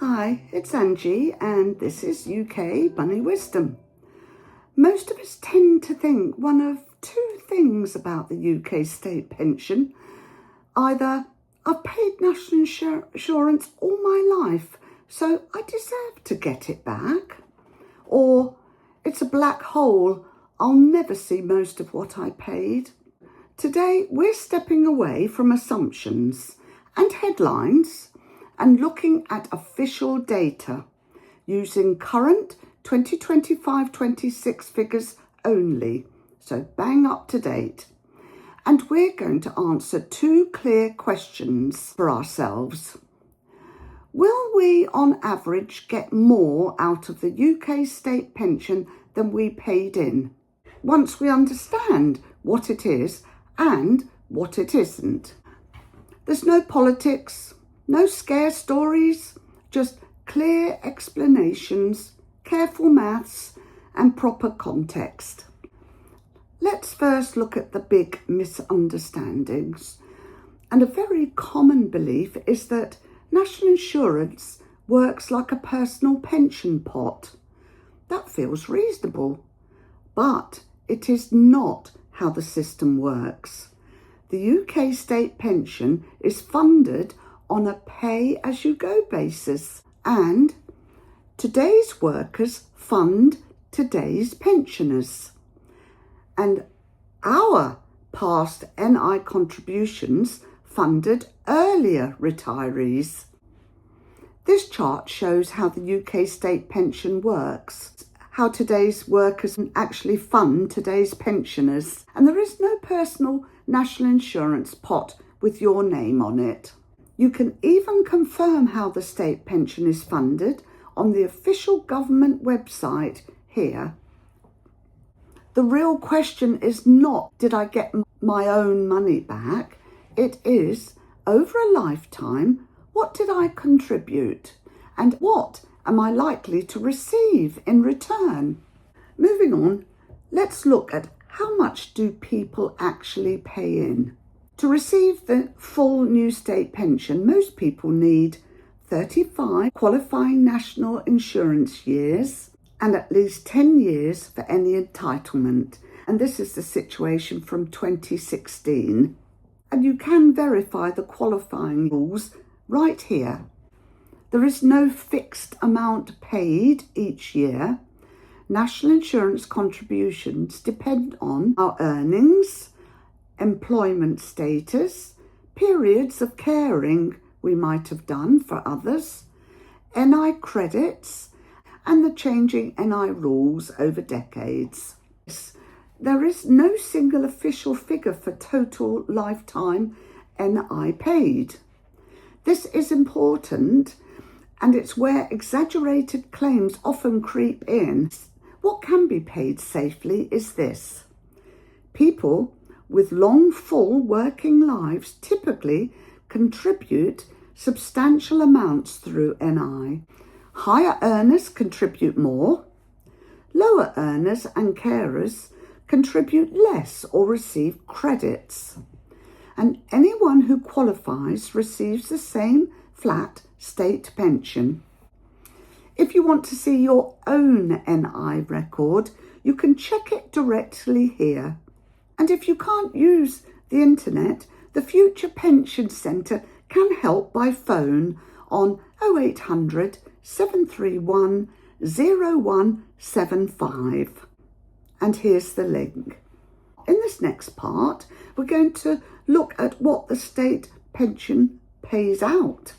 Hi, it's Angie and this is UK Bunny Wisdom. Most of us tend to think one of two things about the UK state pension. Either I've paid national insurance all my life, so I deserve to get it back. Or it's a black hole, I'll never see most of what I paid. Today we're stepping away from assumptions and headlines and looking at official data using current 2025-26 figures only, so bang up to date. And we're going to answer two clear questions for ourselves. Will we on average get more out of the UK state pension than we paid in, once we understand what it is and what it isn't? There's no politics, no scare stories, just clear explanations, careful maths and proper context. Let's first look at the big misunderstandings. And a very common belief is that national insurance works like a personal pension pot. That feels reasonable, but it is not how the system works. The UK state pension is funded on a pay-as-you-go basis, and today's workers fund today's pensioners. And our past NI contributions funded earlier retirees. This chart shows how the UK state pension works, how today's workers actually fund today's pensioners, and there is no personal national insurance pot with your name on it. You can even confirm how the state pension is funded on the official government website here. The real question is not, did I get my own money back? It is, over a lifetime, what did I contribute? And what am I likely to receive in return? Moving on, let's look at how much do people actually pay in. To receive the full new state pension, most people need 35 qualifying national insurance years and at least 10 years for any entitlement. And this is the situation from 2016. And you can verify the qualifying rules right here. There is no fixed amount paid each year. National insurance contributions depend on our earnings, employment status, periods of caring we might have done for others, NI credits, and the changing NI rules over decades. There is no single official figure for total lifetime NI paid. This is important, and it's where exaggerated claims often creep in. What can be paid safely is this. People with long, full working lives typically contribute substantial amounts through NI. Higher earners contribute more. Lower earners and carers contribute less or receive credits. And anyone who qualifies receives the same flat state pension. If you want to see your own NI record, you can check it directly here. And if you can't use the internet, the Future Pension Centre can help by phone on 0800 731 0175. And here's the link. In this next part, we're going to look at what the state pension pays out.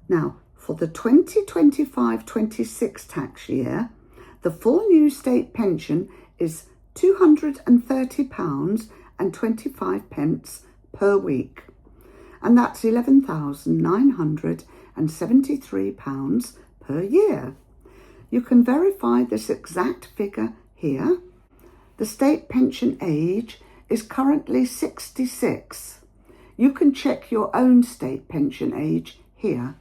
Now, for the 2025-26 tax year, the full new state pension is £230.25 per week, and that's £11,973 per year. You can verify this exact figure here. The state pension age is currently 66. You can check your own state pension age here.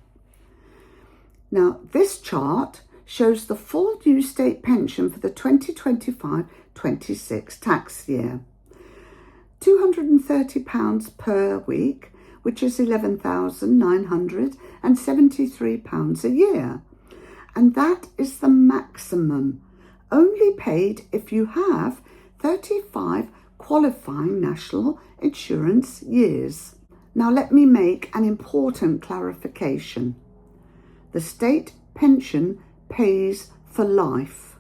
Now, this chart shows the full new state pension for the 2025-26 tax year. £230 per week which is £11,973 a year. And that is the maximum, only paid if you have 35 qualifying national insurance years. Now let me make an important clarification. The state pension pays for life.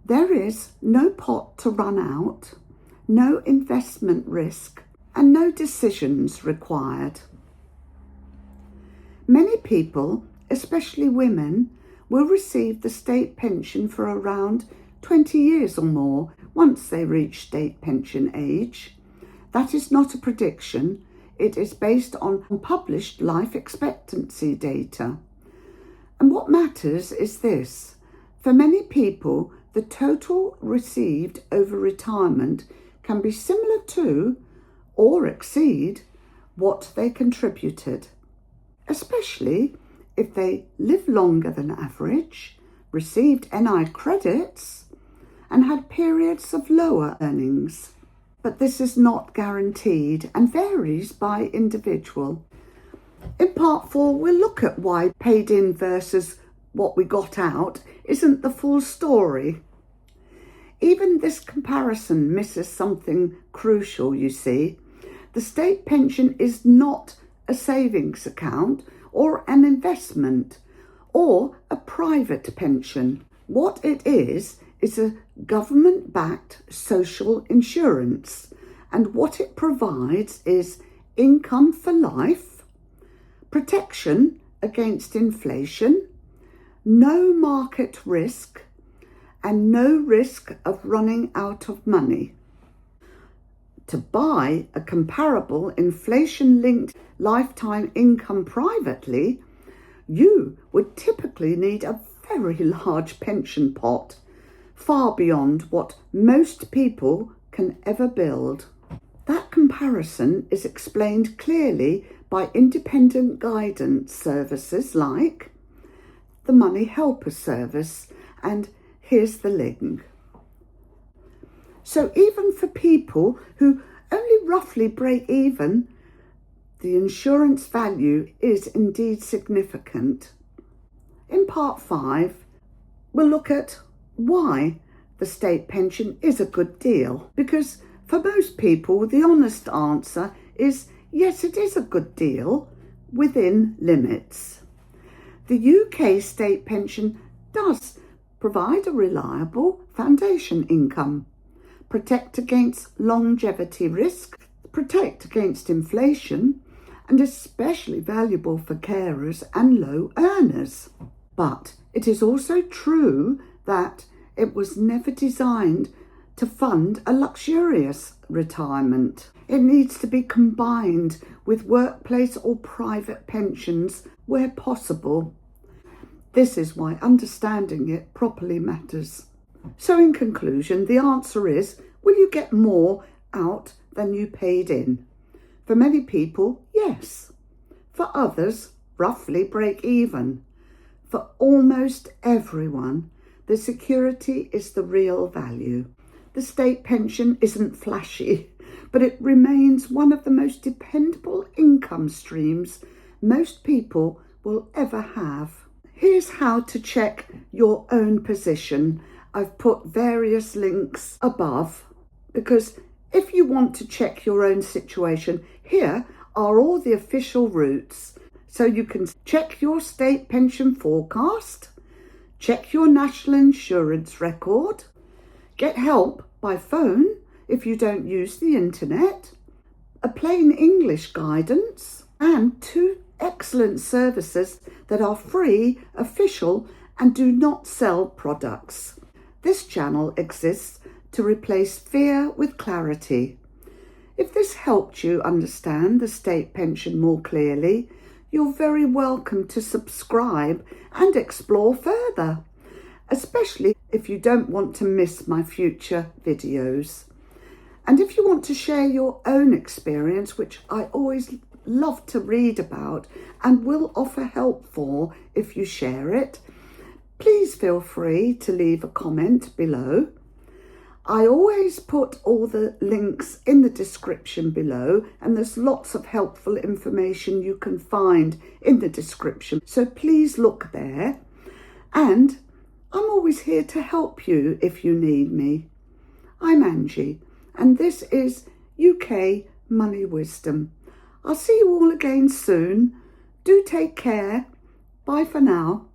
There is no pot to run out, no investment risk, and no decisions required. Many people, especially women, will receive the state pension for around 20 years or more once they reach state pension age. That is not a prediction. It is based on published life expectancy data. And what matters is this. For many people, the total received over retirement can be similar to or exceed what they contributed, especially if they live longer than average, received NI credits, and had periods of lower earnings. But this is not guaranteed and varies by individual. In part 4, we'll look at why paid in versus what we got out isn't the full story. Even this comparison misses something crucial, you see. The state pension is not a savings account or an investment or a private pension. What it is a government-backed social insurance, and what it provides is income for life, protection against inflation, no market risk, and no risk of running out of money. To buy a comparable inflation-linked lifetime income privately, you would typically need a very large pension pot, far beyond what most people can ever build. That comparison is explained clearly by independent guidance services like the Money Helper Service, and here's the link. So even for people who only roughly break even, the insurance value is indeed significant. In part 5, we'll look at why the state pension is a good deal. Because for most people, the honest answer is yes, it is a good deal within limits. The UK state pension does provide a reliable foundation income, protect against longevity risk, protect against inflation, and especially valuable for carers and low earners. But it is also true that it was never designed to fund a luxurious retirement. It needs to be combined with workplace or private pensions where possible. This is why understanding it properly matters. So in conclusion, the answer is, will you get more out than you paid in? For many people, yes. For others, roughly break even. For almost everyone, the security is the real value. The state pension isn't flashy, but it remains one of the most dependable income streams most people will ever have. Here's how to check your own position. I've put various links above, because if you want to check your own situation, here are all the official routes. So you can check your state pension forecast, check your national insurance record, get help by phone if you don't use the internet, a plain English guidance, and 2 excellent services that are free, official, and do not sell products. This channel exists to replace fear with clarity. If this helped you understand the state pension more clearly, you're very welcome to subscribe and explore further, especially if you don't want to miss my future videos. And if you want to share your own experience, which I always love to read about and will offer help for if you share it, please feel free to leave a comment below. I always put all the links in the description below, and there's lots of helpful information you can find in the description. So please look there. And I'm always here to help you if you need me. I'm Angie, and this is UK Money Wisdom. I'll see you all again soon. Do take care. Bye for now.